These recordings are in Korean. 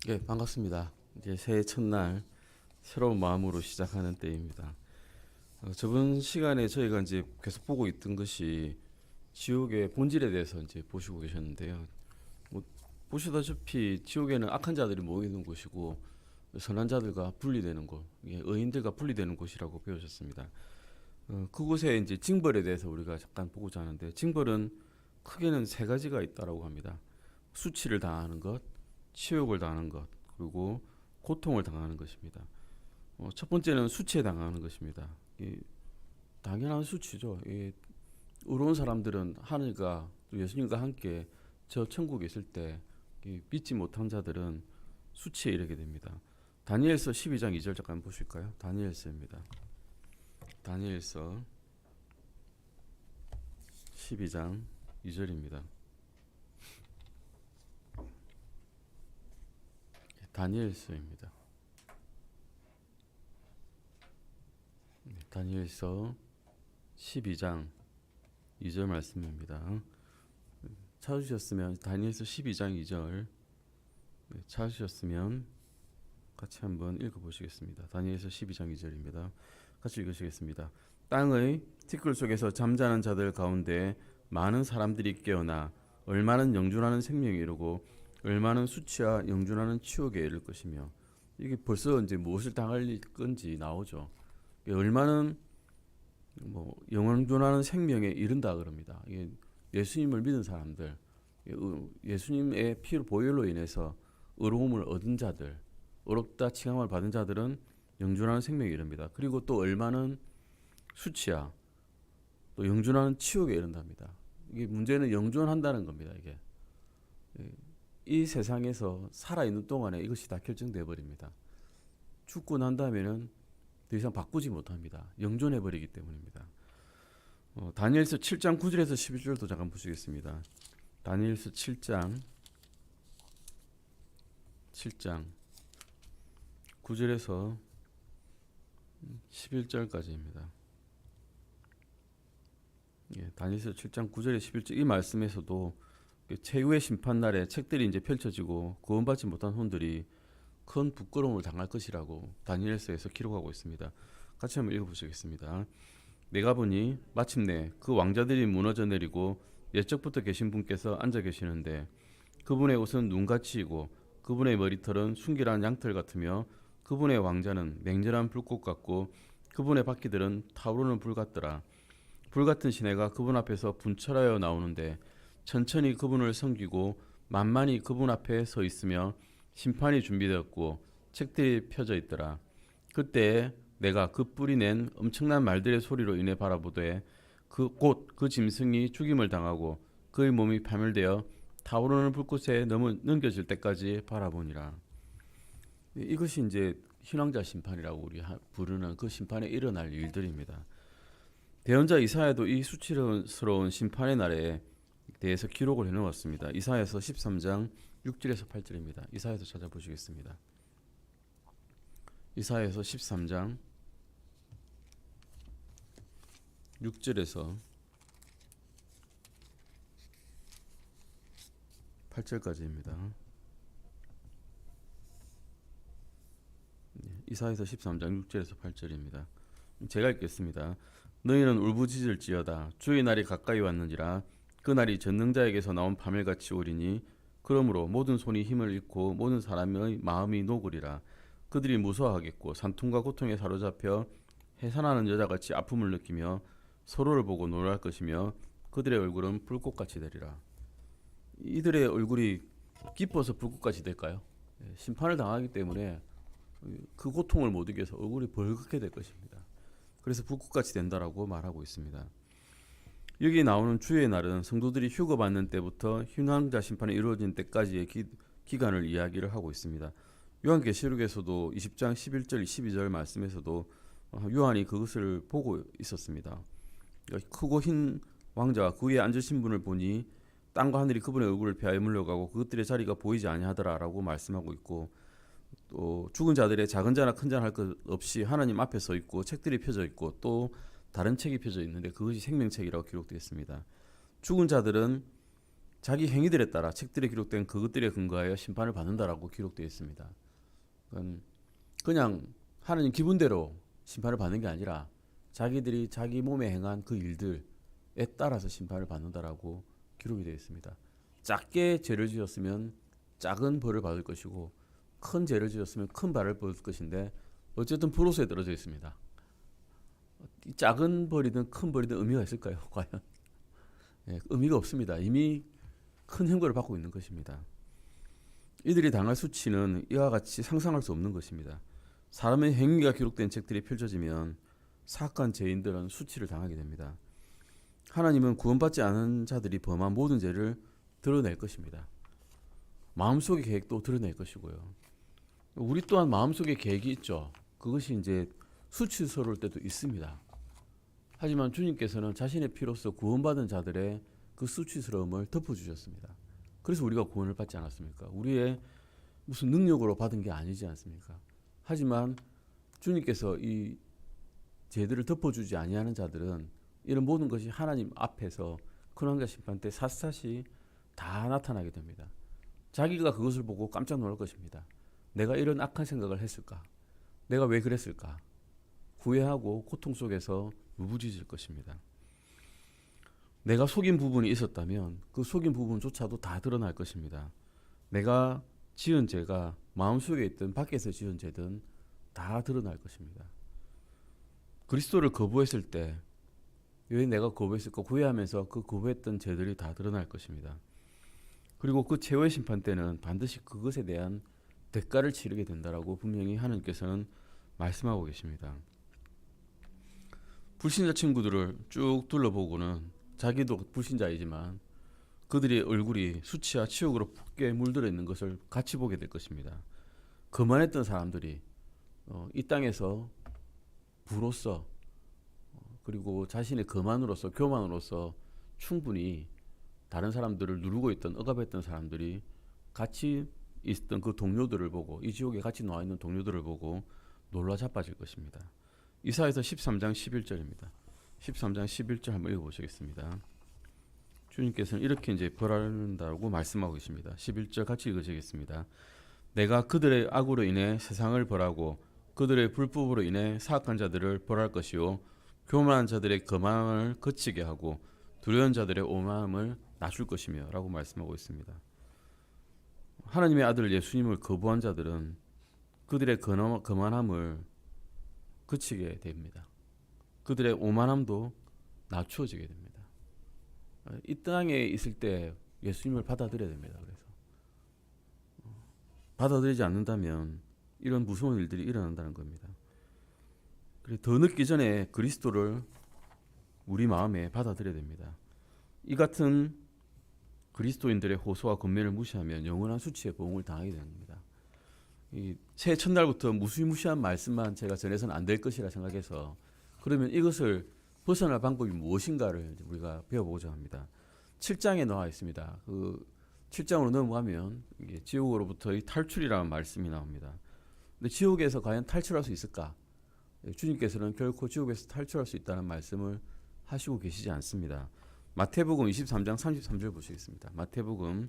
예, 반갑습니다. 이제 새해 첫날 새로운 마음으로 시작하는 때입니다. 저번 시간에 저희가 이제 계속 보고 있던 것이 지옥의 본질에 대해서 이제 보시고 계셨는데요. 뭐 보시다시피 지옥에는 악한 자들이 모이는 곳이고 선한 자들과 분리되는 곳, 의인들과 분리되는 곳이라고 배우셨습니다. 그곳에 이제 징벌에 대해서 우리가 잠깐 보고자 하는데, 징벌은 크게는 세 가지가 있다라고 합니다. 수치를 당하는 것, 치욕을 당하는 것, 그리고 고통을 당하는 것입니다. 첫 번째는 수치에 당하는 것입니다. 당연한 수치죠. 의로운 사람들은 하늘과 또 예수님과 함께 저 천국에 있을 때, 믿지 못한 자들은 수치에 이르게 됩니다. 다니엘서 12장 2절 잠깐 보실까요? 다니엘서입니다. 다니엘서 12장 2절입니다. 다니엘서입니다. 다니엘서 12장 2절 말씀입니다. 찾으셨으면 다니엘서 12장 2절 찾으셨으면 같이 한번 읽어보시겠습니다. 다니엘서 12장 2절입니다. 같이 읽으시겠습니다. 땅의 티끌 속에서 잠자는 자들 가운데 많은 사람들이 깨어나 얼마는 영준하는 생명에 이르고 얼마는 수치와 영준하는 치욕에 이를 것이며, 이게 벌써 이제 무엇을 당할 건지 나오죠. 얼마는 영원존하는 생명에 이른다 그럽니다. 이게 예수님을 믿은 사람들, 예수님의 피 보혈로 인해서 의로움을 얻은 자들, 의롭다 칭함을 받은 자들은 영존하는 생명에 이릅니다. 그리고 또 얼마는 수치야, 또 영존하는 치욕에 이른답니다. 이게 문제는 영존한다는 겁니다. 이게 이 세상에서 살아있는 동안에 이것이 다 결정돼 버립니다. 죽고 난 다음에는 더 이상 바꾸지 못합니다. 영존해 버리기 때문입니다. 다니엘서 7장 9절에서 11절도 잠깐 보시겠습니다. 다니엘서 7장 9절에서 11절까지입니다. 다니엘서 7장 9절에 11절, 이 말씀에서도 최후의 심판날에 책들이 이제 펼쳐지고 구원받지 못한 혼들이 큰 부끄러움을 당할 것이라고 다니엘서에서 기록하고 있습니다. 같이 한번 읽어보시겠습니다. 내가 보니 마침내 그 왕자들이 무너져 내리고 옛적부터 계신 분께서 앉아 계시는데, 그분의 옷은 눈같이이고 그분의 머리털은 순결한 양털 같으며 그분의 왕자는 맹렬한 불꽃 같고 그분의 바퀴들은 타오르는 불 같더라. 불같은 시내가 그분 앞에서 분철하여 나오는데 천천히 그분을 섬기고 만만히 그분 앞에 서 있으며 심판이 준비되었고 책들이 펴져 있더라. 그때 내가 그 뿔이 낸 엄청난 말들의 소리로 인해 바라보되 곧 그 짐승이 죽임을 당하고 그의 몸이 파멸되어 타오르는 불꽃에 넘겨질 때까지 바라보니라. 이것이 이제 희망자 심판이라고 우리 부르는 그 심판에 일어날 일들입니다. 대언자 이사야도 이 수치스러운 심판의 날에 대해서 기록을 해놓았습니다. 이사야서 13장 6절에서 8절입니다. 이사야서 찾아보시겠습니다. 이사야서 13장 6절에서 8절까지입니다. 이사야서 13장 6절에서 8절입니다. 제가 읽겠습니다. 너희는 울부짖을지어다. 주의 날이 가까이 왔는지라. 그 날이 전능자에게서 나온 파멸같이 오리니 그러므로 모든 손이 힘을 잃고 모든 사람의 마음이 녹으리라. 그들이 무서워하겠고 산통과 고통에 사로잡혀 해산하는 여자같이 아픔을 느끼며 서로를 보고 놀랄 것이며 그들의 얼굴은 불꽃같이 되리라. 이들의 얼굴이 기뻐서 불꽃같이 될까요? 심판을 당하기 때문에 그 고통을 못 이겨서 얼굴이 벌겋게 될 것입니다. 그래서 불꽃같이 된다라고 말하고 있습니다. 여기 나오는 주의 날은 성도들이 휴거받는 때부터 희망자 심판이 이루어진 때까지의 기간을 이야기를 하고 있습니다. 요한계시록에서도 20장 11절 12절 말씀에서도 요한이 그것을 보고 있었습니다. 크고 흰 왕자와 그 위에 앉으신 분을 보니 땅과 하늘이 그분의 얼굴을 피하여 물러가고 그것들의 자리가 보이지 아니하더라라고 말씀하고 있고, 또 죽은 자들의 작은 자나 큰 자나 할 것 없이 하나님 앞에 서 있고 책들이 펴져 있고 또 다른 책이 펴져 있는데 그것이 생명책이라고 기록되어 있습니다. 죽은 자들은 자기 행위들에 따라 책들에 기록된 그것들에 근거하여 심판을 받는다라고 기록되어 있습니다. 그냥 하나님 기분대로 심판을 받는 게 아니라 자기들이 자기 몸에 행한 그 일들에 따라서 심판을 받는다라고 기록이 되어 있습니다. 작게 죄를 지었으면 작은 벌을 받을 것이고 큰 죄를 지었으면 큰 벌을 받을 것인데 어쨌든 불로소에 떨어져 있습니다. 작은 벌이든 큰 벌이든 의미가 있을까요? 과연? 의미가 없습니다. 이미 큰 형벌을 받고 있는 것입니다. 이들이 당할 수치는 이와 같이 상상할 수 없는 것입니다. 사람의 행위가 기록된 책들이 펼쳐지면 사악한 죄인들은 수치를 당하게 됩니다. 하나님은 구원받지 않은 자들이 범한 모든 죄를 드러낼 것입니다. 마음속의 계획도 드러낼 것이고요. 우리 또한 마음속의 계획이 있죠. 그것이 이제 수치스러울 때도 있습니다. 하지만 주님께서는 자신의 피로써 구원받은 자들의 그 수치스러움을 덮어주셨습니다. 그래서 우리가 구원을 받지 않았습니까? 우리의 무슨 능력으로 받은 게 아니지 않습니까? 하지만 주님께서 이 죄들을 덮어주지 아니하는 자들은 이런 모든 것이 하나님 앞에서 근황과 심판 때 샅샅이 다 나타나게 됩니다. 자기가 그것을 보고 깜짝 놀랄 것입니다. 내가 이런 악한 생각을 했을까? 내가 왜 그랬을까? 후회하고 고통 속에서 울부짖을 것입니다. 내가 속인 부분이 있었다면 그 속인 부분조차도 다 드러날 것입니다. 내가 지은 죄가 마음속에 있든 밖에서 지은 죄든 다 드러날 것입니다. 그리스도를 거부했을 때 왜 내가 거부했을까 후회하면서 그 거부했던 죄들이 다 드러날 것입니다. 그리고 그 최후의 심판 때는 반드시 그것에 대한 대가를 치르게 된다라고 분명히 하나님께서는 말씀하고 계십니다. 불신자 친구들을 쭉 둘러보고는 자기도 불신자이지만 그들의 얼굴이 수치와 치욕으로 붓게 물들어 있는 것을 같이 보게 될 것입니다. 거만했던 사람들이 이 땅에서 부로서 그리고 자신의 거만으로서 교만으로서 충분히 다른 사람들을 누르고 있던 억압했던 사람들이 같이 있던 그 동료들을 보고 이 지옥에 같이 나와 있는 동료들을 보고 놀라 자빠질 것입니다. 이사야서 13장 11절입니다. 13장 11절 한번 읽어보시겠습니다. 주님께서는 이렇게 이제 벌한다고 말씀하고 계십니다. 11절 같이 읽으시겠습니다. 내가 그들의 악으로 인해 세상을 벌하고 그들의 불법으로 인해 사악한 자들을 벌할 것이요 교만한 자들의 거만을 거치게 하고 두려운 자들의 오만함을 낮출 것이며 라고 말씀하고 있습니다. 하나님의 아들 예수님을 거부한 자들은 그들의 거만함을 그치게 됩니다. 그들의 오만함도 낮추어지게 됩니다. 이 땅에 있을 때 예수님을 받아들여야 됩니다. 그래서 받아들이지 않는다면 이런 무서운 일들이 일어난다는 겁니다. 더 늦기 전에 그리스도를 우리 마음에 받아들여야 됩니다. 이 같은 그리스도인들의 호소와 권면을 무시하면 영원한 수치의 보응을 당하게 됩니다. 이 새해 첫날부터 무시무시한 말씀만 제가 전해서는 안 될 것이라 생각해서 그러면 이것을 벗어날 방법이 무엇인가를 우리가 배워보고자 합니다. 7장에 나와 있습니다. 그 7장으로 넘어가면 이게 지옥으로부터의 탈출이라는 말씀이 나옵니다. 근데 지옥에서 과연 탈출할 수 있을까? 주님께서는 결코 지옥에서 탈출할 수 있다는 말씀을 하시고 계시지 않습니다. 마태복음 23장 33절 보시겠습니다. 마태복음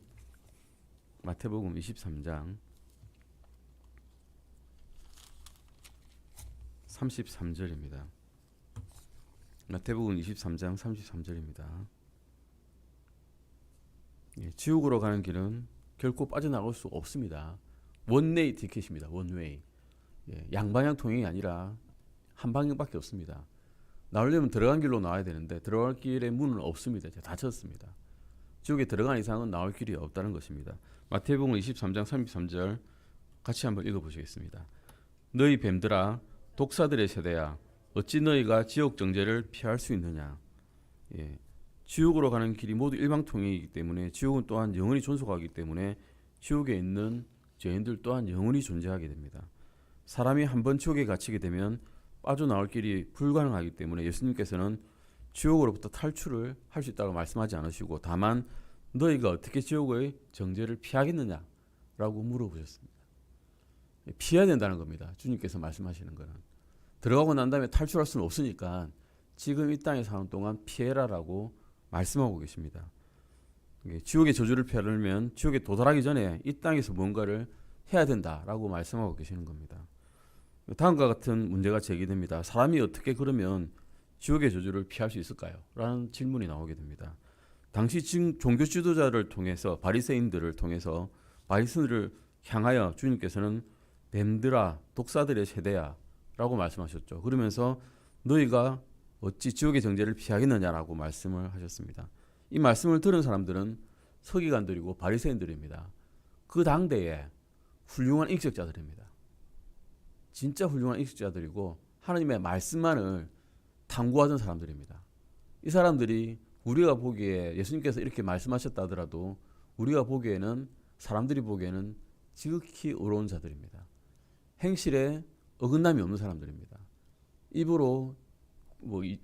23장 33절입니다. 마태복음 23장 33절입니다. 지옥으로 가는 길은 결코 빠져나갈 수 없습니다. 원웨이 티켓입니다. 원웨이. 양방향 통행이 아니라 한 방향밖에 없습니다. 나오려면 들어간 길로 나와야 되는데 들어갈 길의 문은 없습니다. 닫혔습니다. 지옥에 들어간 이상은 나올 길이 없다는 것입니다. 마태복음 23장 33절 같이 한번 읽어보시겠습니다. 너희 뱀들아 독사들의 세대야 어찌 너희가 지옥 정죄를 피할 수 있느냐. 지옥으로 가는 길이 모두 일방통행이기 때문에 지옥은 또한 영원히 존속하기 때문에 지옥에 있는 죄인들 또한 영원히 존재하게 됩니다. 사람이 한번 지옥에 갇히게 되면 빠져나올 길이 불가능하기 때문에 예수님께서는 지옥으로부터 탈출을 할 수 있다고 말씀하지 않으시고 다만 너희가 어떻게 지옥의 정죄를 피하겠느냐라고 물어보셨습니다. 피해야 된다는 겁니다. 주님께서 말씀하시는 거는. 들어가고 난 다음에 탈출할 수는 없으니까 지금 이 땅에 사는 동안 피해라라고 말씀하고 계십니다. 지옥의 저주를 피하려면 지옥에 도달하기 전에 이 땅에서 뭔가를 해야 된다라고 말씀하고 계시는 겁니다. 다음과 같은 문제가 제기됩니다. 사람이 어떻게 그러면 지옥의 저주를 피할 수 있을까요? 라는 질문이 나오게 됩니다. 당시 종교 지도자를 통해서 바리새인들을 통해서 바리새인들을 향하여 주님께서는 뱀들아 독사들의 세대야 라고 말씀하셨죠. 그러면서 너희가 어찌 지옥의 정죄를 피하겠느냐라고 말씀을 하셨습니다. 이 말씀을 들은 사람들은 서기관들이고 바리새인들입니다. 그 당대에 훌륭한 인격자들입니다. 진짜 훌륭한 인격자들이고 하나님의 말씀만을 탐구하던 사람들입니다. 이 사람들이 우리가 보기에 예수님께서 이렇게 말씀하셨다 하더라도 우리가 보기에는 사람들이 보기에는 지극히 어려운 자들입니다. 행실에 어긋남이 없는 사람들입니다. 입으로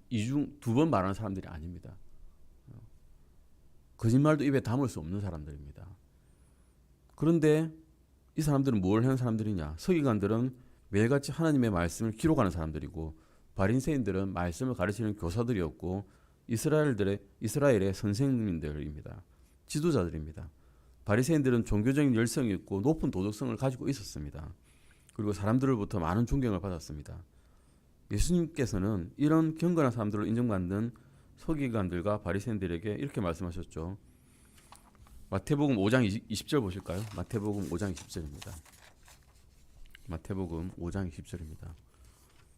이중 두 번 말하는 사람들이 아닙니다. 거짓말도 입에 담을 수 없는 사람들입니다. 그런데 이 사람들은 뭘 하는 사람들이냐? 서기관들은 매일같이 하나님의 말씀을 기록하는 사람들이고 바리새인들은 말씀을 가르치는 교사들이었고 이스라엘의 선생님들입니다. 지도자들입니다. 바리새인들은 종교적인 열성이 있고 높은 도덕성을 가지고 있었습니다. 그리고 사람들로부터 많은 존경을 받았습니다. 예수님께서는 이런 경건한 사람들로 인정받는 서기관들과 바리새인들에게 이렇게 말씀하셨죠. 마태복음 5장 20절 보실까요? 마태복음 5장 20절입니다. 마태복음 5장 20절입니다.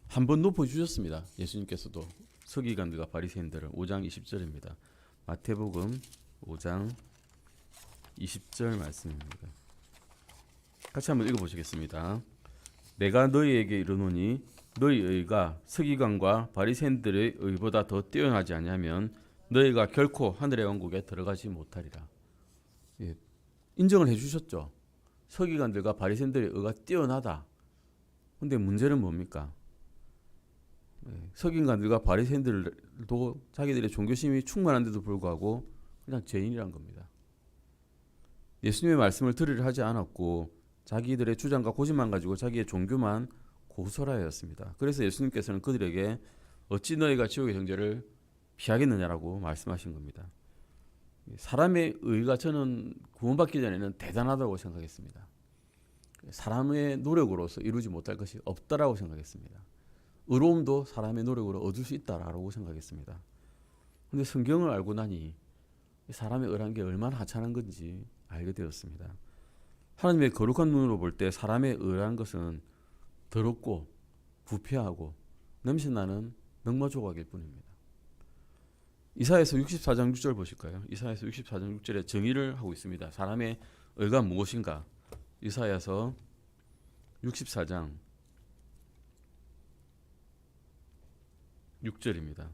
한 번 높여주셨습니다. 예수님께서도 서기관들과 바리새인들을 5장 20절입니다. 마태복음 5장 20절 말씀입니다. 같이 한번 읽어보시겠습니다. 내가 너희에게 이르노니 너희 의가 서기관과 바리새인들의 의보다 더 뛰어나지 아니하면 너희가 결코 하늘의 왕국에 들어가지 못하리라. 예, 인정을 해주셨죠. 서기관들과 바리새인들의 의가 뛰어나다. 근데 문제는 뭡니까? 서기관들과 바리새인들도 자기들의 종교심이 충만한데도 불구하고 그냥 죄인이란 겁니다. 예수님의 말씀을 들으려 하지 않았고 자기들의 주장과 고집만 가지고 자기의 종교만 고수하였습니다. 그래서 예수님께서는 그들에게 어찌 너희가 지옥의 정죄를 피하겠느냐라고 말씀하신 겁니다. 사람의 의가 저는 구원받기 전에는 대단하다고 생각했습니다. 사람의 노력으로서 이루지 못할 것이 없다라고 생각했습니다. 의로움도 사람의 노력으로 얻을 수 있다라고 생각했습니다. 그런데 성경을 알고 나니 사람의 의라는 게 얼마나 하찮은 건지 알게 되었습니다. 하나님의 거룩한 눈으로 볼 때 사람의 의라는 것은 더럽고 부패하고 냄새나는 넝마 조각일 뿐입니다. 이사야서 64장 6절 보실까요? 이사야서 64장 6절에 정의를 하고 있습니다. 사람의 의가 무엇인가? 이사야서 64장 6절입니다.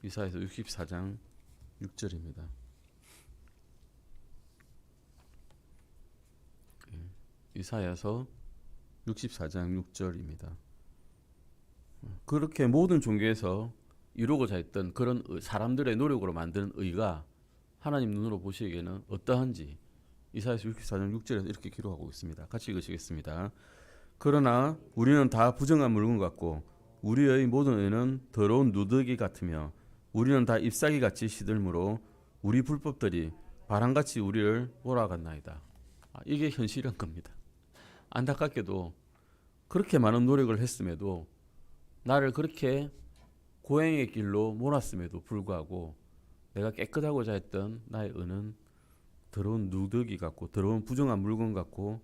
이사야서 64장 6절입니다. 이사야서 64장 6절입니다. 그렇게 모든 종교에서 이루고자 했던 그런 사람들의 노력으로 만든 의가 하나님 눈으로 보시기에는 어떠한지 이사야서 64장 6절에서 이렇게 기록하고 있습니다. 같이 읽으시겠습니다. 그러나 우리는 다 부정한 물건 같고 우리의 모든 의는 더러운 누더기 같으며 우리는 다 잎사귀같이 시들므로 우리 불법들이 바람같이 우리를 몰아갔나이다. 이게 현실인 겁니다. 안타깝게도 그렇게 많은 노력을 했음에도 나를 그렇게 고행의 길로 몰았음에도 불구하고 내가 깨끗하고자 했던 나의 의는 더러운 누더기 같고 더러운 부정한 물건 같고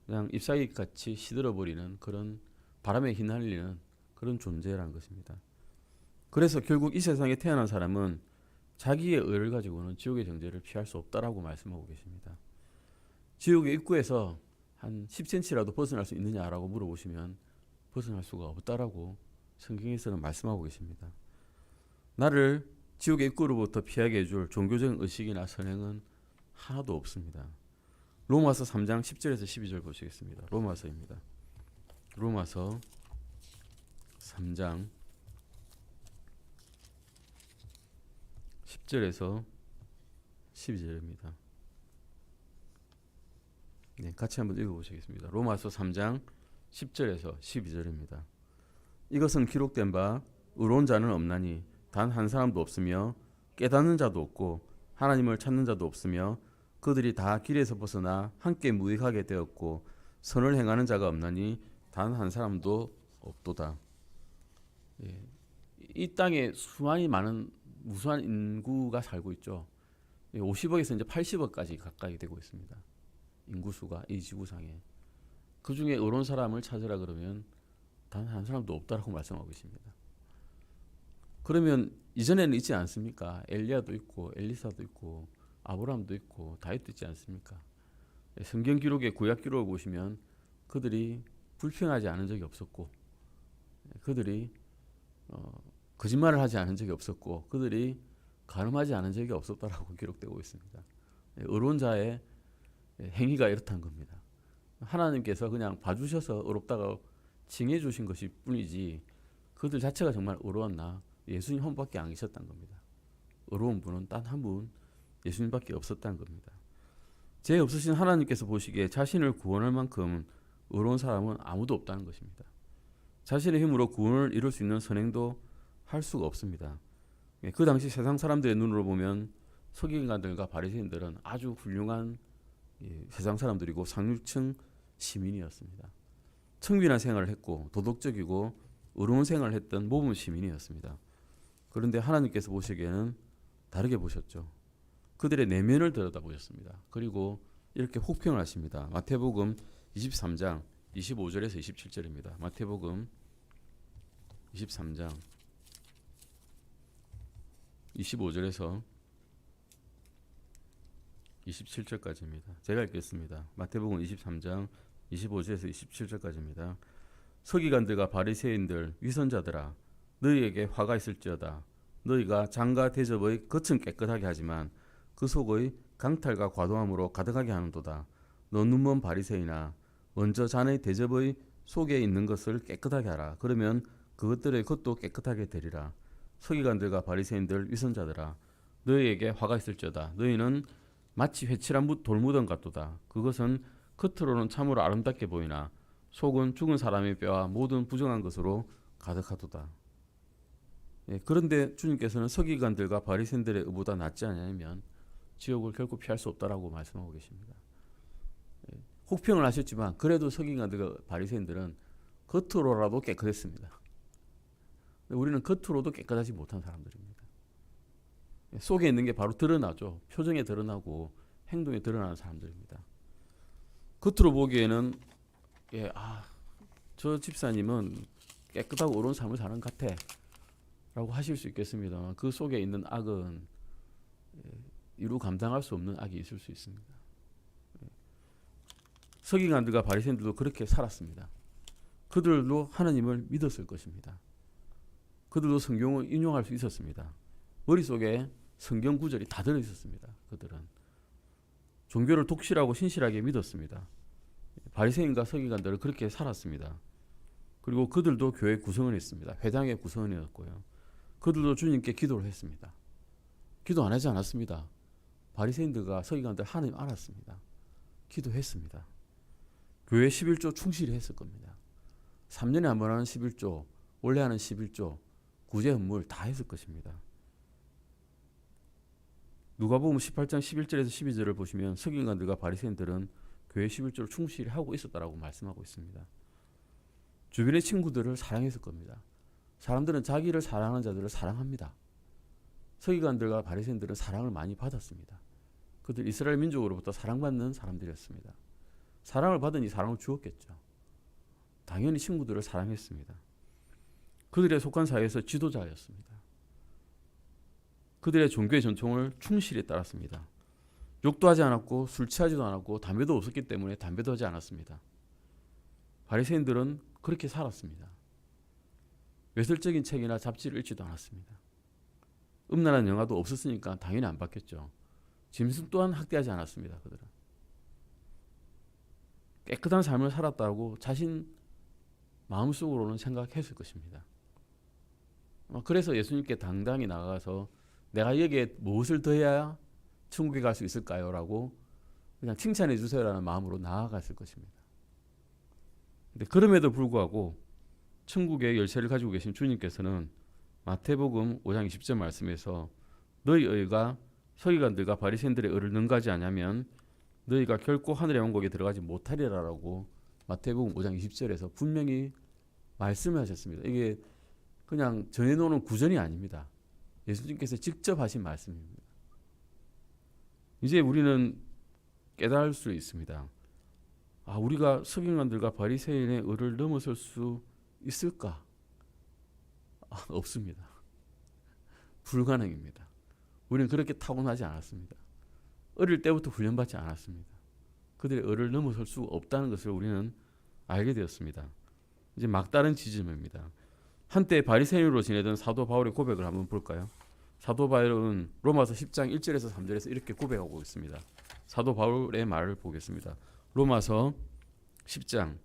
그냥 잎사귀같이 시들어버리는 그런 바람에 휘날리는 그런 존재라는 것입니다. 그래서 결국 이 세상에 태어난 사람은 자기의 의를 가지고는 지옥의 정죄를 피할 수 없다라고 말씀하고 계십니다. 지옥의 입구에서 한 10cm라도 벗어날 수 있느냐라고 물어보시면 벗어날 수가 없다라고 성경에서는 말씀하고 계십니다. 나를 지옥의 입구로부터 피하게 해줄 종교적인 의식이나 선행은 하나도 없습니다. 로마서 3장 10절에서 12절 보시겠습니다. 로마서입니다. 로마서 3장 10절에서 12절입니다. 네, 같이 한번 읽어보시겠습니다. 로마서 3장 10절에서 12절입니다. 이것은 기록된 바 의로운 자는 없나니 단 한 사람도 없으며 깨닫는 자도 없고 하나님을 찾는 자도 없으며 그들이 다 길에서 벗어나 함께 무익하게 되었고 선을 행하는 자가 없나니 단 한 사람도 없도다. 예. 이 땅에 수많이 많은 무수한 인구가 살고 있죠. 50억에서 이제 80억까지 가까이 되고 있습니다. 인구수가 이 지구상에. 그 중에 의로운 사람을 찾으라 그러면 단 한 사람도 없다라고 말씀하고 있습니다. 그러면 이전에는 있지 않습니까? 엘리야도 있고 엘리사도 있고 아브라함도 있고 다윗도 있지 않습니까? 성경 기록의 구약 기록을 보시면 그들이 불평하지 않은 적이 없었고 그들이 거짓말을 하지 않은 적이 없었고 그들이 간음하지 않은 적이 없었다라고 기록되고 있습니다. 의로운 자의 행위가 이렇다는 겁니다. 하나님께서 그냥 봐주셔서 의롭다고 칭해 주신 것일 뿐이지 그들 자체가 정말 의로웠나? 예수님 한 분밖에 안 계셨다는 겁니다. 의로운 분은 단 한 분 예수님밖에 없었다는 겁니다. 죄 없으신 하나님께서 보시기에 자신을 구원할 만큼 의로운 사람은 아무도 없다는 것입니다. 자신의 힘으로 구원을 이룰 수 있는 선행도 할 수가 없습니다. 그 당시 세상 사람들의 눈으로 보면 서기관들과 바리새인들은 아주 훌륭한 세상 사람들이고 상류층 시민이었습니다. 청빈한 생활을 했고 도덕적이고 의로운 생활을 했던 모범 시민이었습니다. 그런데 하나님께서 보시기에는 다르게 보셨죠. 그들의 내면을 들여다보셨습니다. 그리고 이렇게 혹평을 하십니다. 마태복음 23장 25절에서 27절입니다. 마태복음 23장 25절에서 27절까지입니다. 제가 읽겠습니다. 마태복음 23장 25절에서 27절까지입니다. 서기관들과 바리새인들 위선자들아 너희에게 화가 있을지어다. 너희가 장과 대접의 겉은 깨끗하게 하지만 그 속의 강탈과 과도함으로 가득하게 하는도다. 너 눈먼 바리새인아 먼저 자네 대접의 속에 있는 것을 깨끗하게 하라. 그러면 그것들의 겉도 깨끗하게 되리라. 서기관들과 바리새인들 위선자들아 너희에게 화가 있을지어다. 너희는 마치 회칠한 돌무덤 같도다. 그것은 겉으로는 참으로 아름답게 보이나 속은 죽은 사람의 뼈와 모든 부정한 것으로 가득하도다. 그런데 주님께서는 서기관들과 바리새인들의 의보다 낫지 않냐면 지옥을 결코 피할 수 없다라고 말씀하고 계십니다. 혹평을 하셨지만 그래도 서기관들과 바리새인들은 겉으로라도 깨끗했습니다. 우리는 겉으로도 깨끗하지 못한 사람들입니다. 속에 있는 게 바로 드러나죠. 표정에 드러나고 행동에 드러나는 사람들입니다. 겉으로 보기에는 저 집사님은 깨끗하고 옳은 삶을 사는 것 같아 라고 하실 수 있겠습니다. 그 속에 있는 악은 이루 감당할 수 없는 악이 있을 수 있습니다. 서기관들과 바리새인들도 그렇게 살았습니다. 그들도 하나님을 믿었을 것입니다. 그들도 성경을 인용할 수 있었습니다. 머릿속에 성경 구절이 다 들어있었습니다. 그들은 종교를 독실하고 신실하게 믿었습니다. 바리새인과 서기관들은 그렇게 살았습니다. 그리고 그들도 교회 구성을 했습니다. 회당의 구성원이었고요. 그들도 주님께 기도를 했습니다. 기도 안 하지 않았습니다. 바리새인들과 서기관들 하나님 알았습니다. 기도했습니다. 교회 11조 충실히 했을 겁니다. 3년에 한 번 하는 11조, 원래 하는 11조, 구제 헌물 다 했을 것입니다. 누가복음 18장 11절에서 12절을 보시면 서기관들과 바리새인들은 교회 11조를 충실히 하고 있었다라고 말씀하고 있습니다. 주변의 친구들을 사랑했을 겁니다. 사람들은 자기를 사랑하는 자들을 사랑합니다. 서기관들과 바리새인들은 사랑을 많이 받았습니다. 그들 이스라엘 민족으로부터 사랑받는 사람들이었습니다. 사랑을 받으니 사랑을 주었겠죠. 당연히 친구들을 사랑했습니다. 그들의 속한 사회에서 지도자였습니다. 그들의 종교의 전통을 충실히 따랐습니다. 욕도 하지 않았고 술 취하지도 않았고 담배도 없었기 때문에 담배도 하지 않았습니다. 바리새인들은 그렇게 살았습니다. 외설적인 책이나 잡지를 읽지도 않았습니다. 음란한 영화도 없었으니까 당연히 안 봤겠죠. 짐승 또한 학대하지 않았습니다. 그들은 깨끗한 삶을 살았다고 자신 마음속으로는 생각했을 것입니다. 그래서 예수님께 당당히 나가서 내가 여기에 무엇을 더해야 천국에 갈 수 있을까요? 라고 그냥 칭찬해 주세요라는 마음으로 나아갔을 것입니다. 근데 그럼에도 불구하고 천국의 열쇠를 가지고 계신 주님께서는 마태복음 5장 20절 말씀에서 너희 의가 서기관들과 바리새인들의 의를 능가하지 않으면 너희가 결코 하늘의 왕국에 들어가지 못하리라라고 마태복음 5장 20절에서 분명히 말씀을 하셨습니다. 이게 그냥 전해놓는 구전이 아닙니다. 예수님께서 직접 하신 말씀입니다. 이제 우리는 깨달을 수 있습니다. 우리가 서기관들과 바리새인의 의를 넘어설 수 있을까? 없습니다. 불가능입니다. 우리는 그렇게 타고나지 않았습니다. 어릴 때부터 훈련받지 않았습니다. 그들의 의를 넘어설 수 없다는 것을 우리는 알게 되었습니다. 이제 막다른 지점입니다. 한때 바리새인으로 지내던 사도 바울의 고백을 한번 볼까요? 사도 바울은 로마서 10장 1절에서 3절에서 이렇게 고백하고 있습니다. 사도 바울의 말을 보겠습니다. 로마서 10장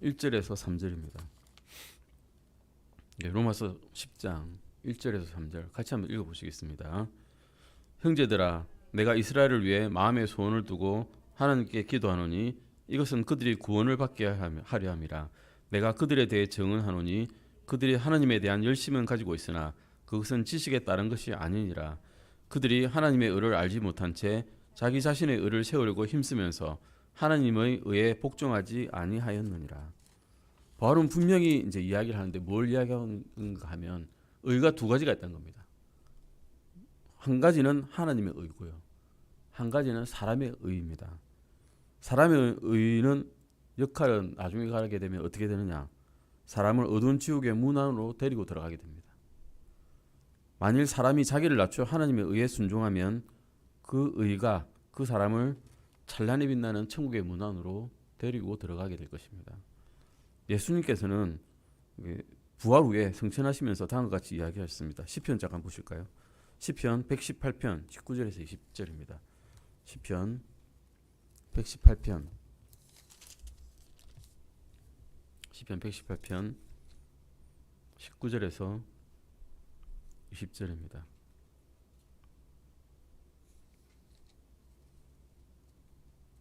1절에서 3절입니다. 로마서 10장 1절에서 3절 같이 한번 읽어보시겠습니다. 형제들아, 내가 이스라엘을 위해 마음의 소원을 두고 하나님께 기도하노니 이것은 그들이 구원을 받게 하려 함이라. 내가 그들에 대해 증언하노니 그들이 하나님에 대한 열심은 가지고 있으나 그것은 지식에 따른 것이 아니니라. 그들이 하나님의 의를 알지 못한 채 자기 자신의 의를 세우려고 힘쓰면서 하나님의 의에 복종하지 아니하였느니라. 바울은 분명히 이제 이야기를 하는데 뭘 이야기하는가 하면 의가 두 가지가 있다는 겁니다. 한 가지는 하나님의 의고요. 한 가지는 사람의 의입니다. 사람의 의는 역할은 나중에 가게 되면 어떻게 되느냐? 사람을 어두운 지옥의 문 안으로 데리고 들어가게 됩니다. 만일 사람이 자기를 낮춰 하나님의 의에 순종하면 그 의가 그 사람을 찬란히 빛나는 천국의 문 안으로 데리고 들어가게 될 것입니다. 예수님께서는 부활 후에 승천하시면서 다음과 같이 이야기하셨습니다. 시편 잠깐 보실까요? 시편 118편 19절에서 20절입니다. 시편 118편 19절에서 20절입니다.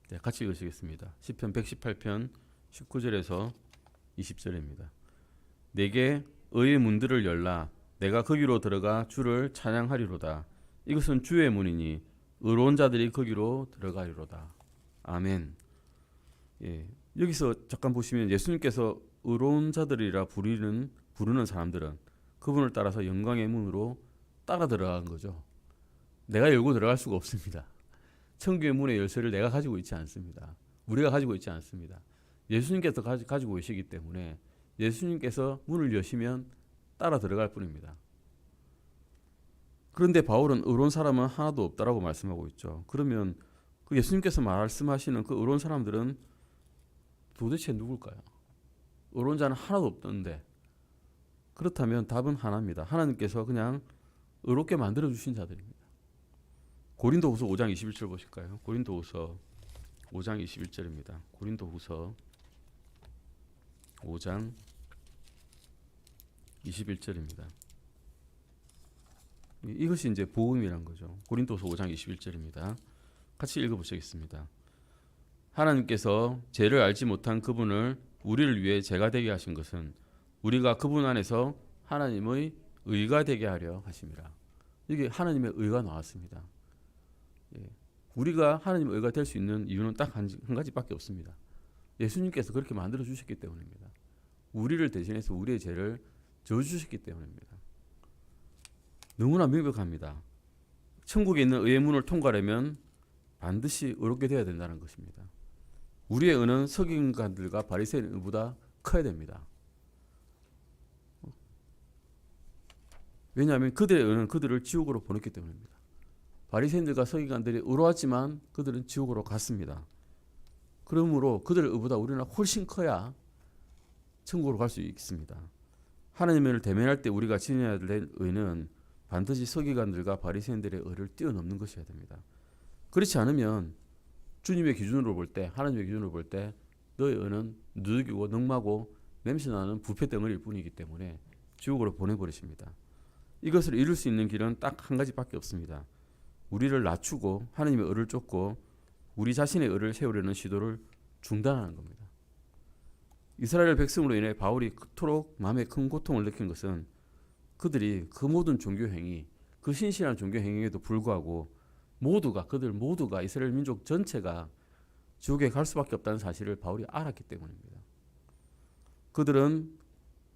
네, 같이 읽으시겠습니다. 시편 118편 19절에서 20절입니다. 내게 의의 문들을 열라. 내가 거기로 들어가 주를 찬양하리로다. 이것은 주의 문이니 의로운 자들이 거기로 들어가리로다. 아멘. 여기서 잠깐 보시면 예수님께서 의로운 자들이라 부르는 사람들은 그분을 따라서 영광의 문으로 따라 들어간 거죠. 내가 열고 들어갈 수가 없습니다. 천국의 문의 열쇠를 내가 가지고 있지 않습니다. 우리가 가지고 있지 않습니다. 예수님께서 가지고 계시기 때문에 예수님께서 문을 여시면 따라 들어갈 뿐입니다. 그런데 바울은 의로운 사람은 하나도 없다라고 말씀하고 있죠. 그러면 그 예수님께서 말씀하시는 그 의로운 사람들은 도대체 누굴까요? 의로운 자는 하나도 없던데, 그렇다면 답은 하나입니다. 하나님께서 그냥 의롭게 만들어 주신 자들입니다. 고린도후서 5장 21절 보실까요? 고린도후서 5장 21절입니다. 고린도후서 5장 21절입니다. 이것이 이제 복음이란 거죠. 고린도서 5장 21절입니다. 같이 읽어보시겠습니다. 하나님께서 죄를 알지 못한 그분을 우리를 위해 죄가 되게 하신 것은 우리가 그분 안에서 하나님의 의가 되게 하려 하심이라. 이게 하나님의 의가 나왔습니다. 우리가 하나님의 의가 될 수 있는 이유는 딱 한 가지밖에 없습니다. 예수님께서 그렇게 만들어 주셨기 때문입니다. 우리를 대신해서 우리의 죄를 져주셨기 때문입니다. 너무나 명백합니다. 천국에 있는 의의 문을 통과하려면 반드시 의롭게 되어야 된다는 것입니다. 우리의 의는 서기관들과 바리새인의 의보다 커야 됩니다. 왜냐하면 그들의 의는 그들을 지옥으로 보냈기 때문입니다. 바리새인들과 서기관들이 의로웠지만 그들은 지옥으로 갔습니다. 그러므로 그들의 의보다 우리는 훨씬 커야 천국으로 갈 수 있습니다. 하나님을 대면할 때 우리가 지녀야 될 의는 반드시 서기관들과 바리새인들의 의를 뛰어넘는 것이어야 됩니다. 그렇지 않으면 주님의 기준으로 볼 때, 하나님의 기준으로 볼 때 너의 의는 누더기고 능마고 냄새나는 부패 덩어리일 뿐이기 때문에 지옥으로 보내버리십니다. 이것을 이룰 수 있는 길은 딱 한 가지밖에 없습니다. 우리를 낮추고 하나님의 의를 쫓고 우리 자신의 의를 세우려는 시도를 중단하는 겁니다. 이스라엘 백성으로 인해 바울이 그토록 마음에 큰 고통을 느낀 것은 그들이 그 모든 종교 행위, 그 신실한 종교 행위에도 불구하고 그들 모두가 이스라엘 민족 전체가 지옥에 갈 수밖에 없다는 사실을 바울이 알았기 때문입니다. 그들은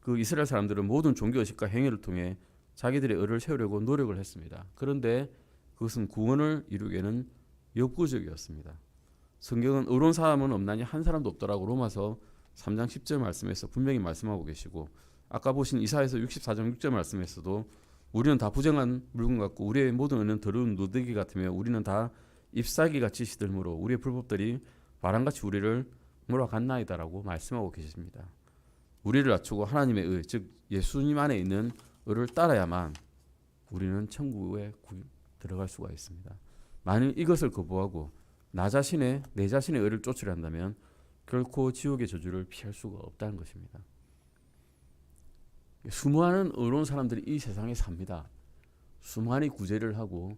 그 이스라엘 사람들은 모든 종교 의식과 행위를 통해 자기들의 의를 세우려고 노력을 했습니다. 그런데 그것은 구원을 이루기에는 역부족이었습니다. 성경은 의로운 사람은 없나니 한 사람도 없더라고 로마서 3장 10절 말씀에서 분명히 말씀하고 계시고, 아까 보신 이사야서 64장 6절 말씀에서도 우리는 다 부정한 물건 같고 우리의 모든 의는 더러운 누더기 같으며 우리는 다 잎사귀같이 시들므로 우리의 불법들이 바람같이 우리를 몰아갔나이다라고 말씀하고 계십니다. 우리를 낮추고 하나님의 의, 즉 예수님 안에 있는 의를 따라야만 우리는 천국에 들어갈 수가 있습니다. 만일 이것을 거부하고 내 자신의 의를 쫓으려 한다면 결코 지옥의 저주를 피할 수가 없다는 것입니다. 수많은 의로운 사람들이 이 세상에 삽니다. 수많이 구제를 하고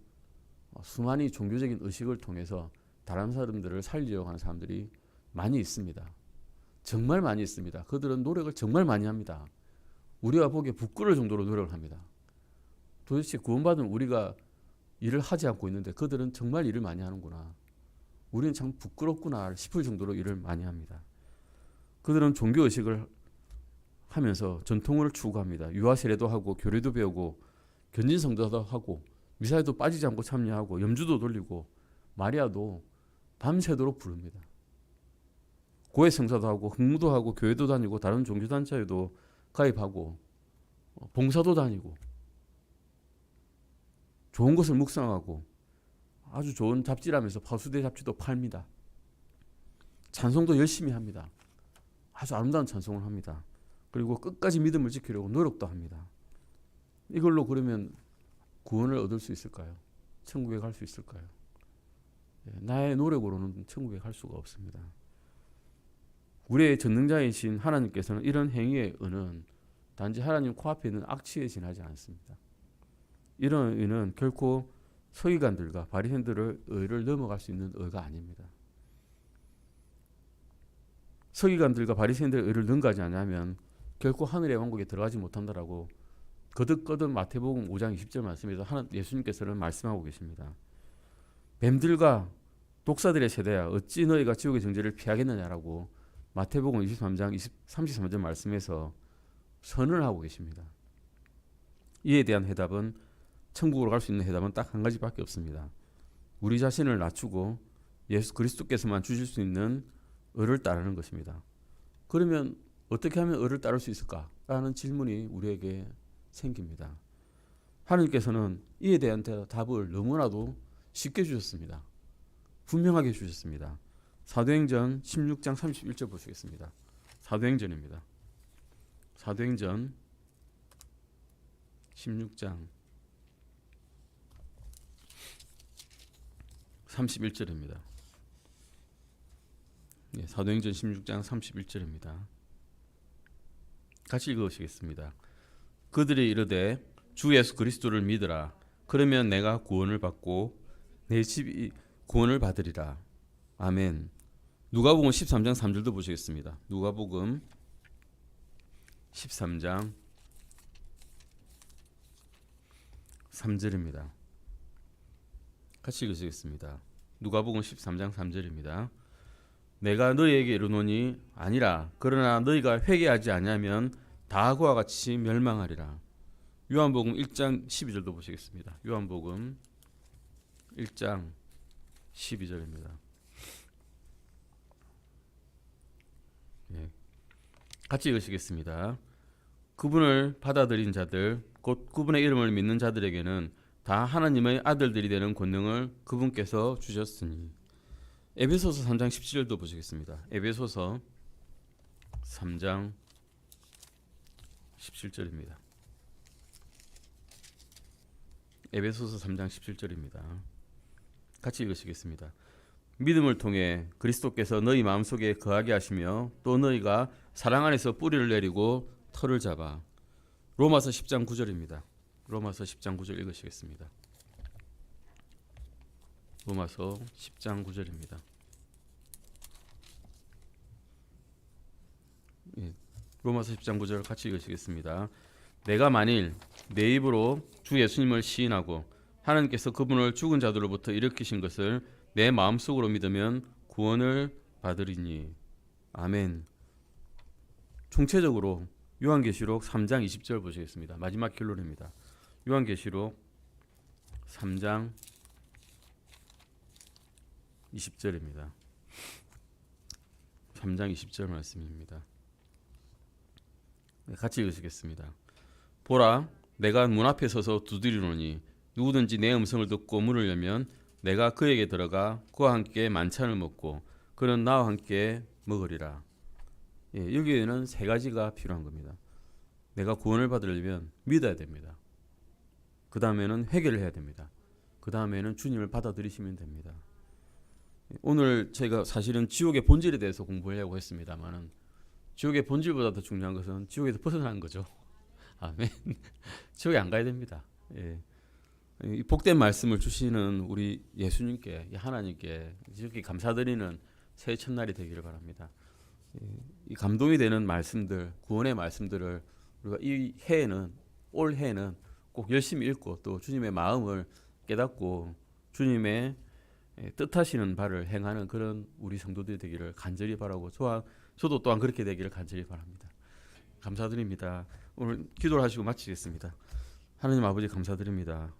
수많이 종교적인 의식을 통해서 다른 사람들을 살리려고 하는 사람들이 많이 있습니다. 정말 많이 있습니다. 그들은 노력을 정말 많이 합니다. 우리가 보기에 부끄러울 정도로 노력을 합니다. 도대체 구원받은 우리가 일을 하지 않고 있는데 그들은 정말 일을 많이 하는구나. 우리는 참 부끄럽구나 싶을 정도로 일을 많이 합니다. 그들은 종교의식을 하면서 전통을 추구합니다. 유아세례도 하고 교리도 배우고 견진성도도 하고 미사에도 빠지지 않고 참여하고 염주도 돌리고 마리아도 밤새도록 부릅니다. 고해성사도 하고 흥무도 하고 교회도 다니고 다른 종교단체에도 가입하고 봉사도 다니고 좋은 것을 묵상하고 아주 좋은 잡지라면서 파수대 잡지도 팔니다. 찬송도 열심히 합니다. 아주 아름다운 찬송을 합니다. 그리고 끝까지 믿음을 지키려고 노력도 합니다. 이걸로 그러면 구원을 얻을 수 있을까요? 천국에 갈 수 있을까요? 나의 노력으로는 천국에 갈 수가 없습니다. 우리의 전능자이신 하나님께서는 이런 행위의 의는 단지 하나님 코앞에 있는 악취에 지나지 않습니다. 이런 의는 결코 서기관들과 바리새인들의 의를 넘어갈 수 있는 의가 아닙니다. 서기관들과 바리새인들의 의를 능가하지 않으면 결코 하늘의 왕국에 들어가지 못한다라고 거듭거듭 마태복음 5장 20절 말씀에서 예수님께서는 말씀하고 계십니다. 뱀들과 독사들의 세대야 어찌 너희가 지옥의 정죄를 피하겠느냐라고 마태복음 23장 33절 말씀에서 선언을 하고 계십니다. 이에 대한 해답은 천국으로 갈 수 있는 해답은 딱 한 가지밖에 없습니다. 우리 자신을 낮추고 예수 그리스도께서만 주실 수 있는 의를 따르는 것입니다. 그러면 어떻게 하면 의를 따를 수 있을까라는 질문이 우리에게 생깁니다. 하나님께서는 이에 대한 답을 너무나도 쉽게 주셨습니다. 분명하게 주셨습니다. 사도행전 16장 31절 보시겠습니다. 사도행전입니다. 사도행전 16장 31절입니다. 사도행전 16장 31절입니다. 같이 읽으시겠습니다. 그들이 이르되 주 예수 그리스도를 믿으라. 그러면 내가 구원을 받고 내 집이 구원을 받으리라. 아멘. 누가복음 13장 3절도 보시겠습니다. 누가복음 13장 3절입니다. 같이 읽으시겠습니다. 누가복음 13장 3절입니다. 내가 너희에게 이르노니 아니라 그러나 너희가 회개하지 아니하면 다 그와 같이 멸망하리라. 요한복음 1장 12절도 보시겠습니다. 요한복음 1장 12절입니다. 같이 읽으시겠습니다. 그분을 받아들인 자들 곧 그분의 이름을 믿는 자들에게는 다 하나님의 아들들이 되는 권능을 그분께서 주셨으니. 에베소서 3장 17절도 보시겠습니다. 에베소서 3장 17절입니다. 에베소서 3장 17절입니다. 같이 읽으시겠습니다. 믿음을 통해 그리스도께서 너희 마음속에 거하게 하시며 또 너희가 사랑 안에서 뿌리를 내리고 터를 잡아. 로마서 10장 9절입니다. 로마서 10장 9절 읽으시겠습니다. 로마서 10장 9절입니다. 로마서 10장 9절 같이 읽으시겠습니다. 내가 만일 내 입으로 주 예수님을 시인하고 하나님께서 그분을 죽은 자들로부터 일으키신 것을 내 마음속으로 믿으면 구원을 받으리니. 아멘. 총체적으로 요한계시록 3장 20절 보시겠습니다. 마지막 결론입니다. 요한계시록 3장 20절입니다. 3장 20절 말씀입니다. 같이 읽으시겠습니다. 보라, 내가 문 앞에 서서 두드리노니 누구든지 내 음성을 듣고 문을 열면 내가 그에게 들어가 그와 함께 만찬을 먹고 그는 나와 함께 먹으리라. 여기에는 세 가지가 필요한 겁니다. 내가 구원을 받으려면 믿어야 됩니다. 그 다음에는 회개를 해야 됩니다. 그 다음에는 주님을 받아들이시면 됩니다. 오늘 제가 사실은 지옥의 본질에 대해서 공부하려고 했습니다만 지옥의 본질보다 더 중요한 것은 지옥에서 벗어나는 거죠. 아멘. 지옥에 안 가야 됩니다. 이 복된 말씀을 주시는 우리 예수님께, 하나님께 이렇게 감사드리는 새해 첫날이 되기를 바랍니다. 이 감동이 되는 말씀들, 구원의 말씀들을 우리가 이 해에는, 올 해에는 꼭 열심히 읽고 또 주님의 마음을 깨닫고 주님의 뜻하시는 바를 행하는 그런 우리 성도들이 되기를 간절히 바라고 저도 또한 그렇게 되기를 간절히 바랍니다. 감사드립니다. 오늘 기도를 하시고 마치겠습니다. 하나님 아버지 감사드립니다.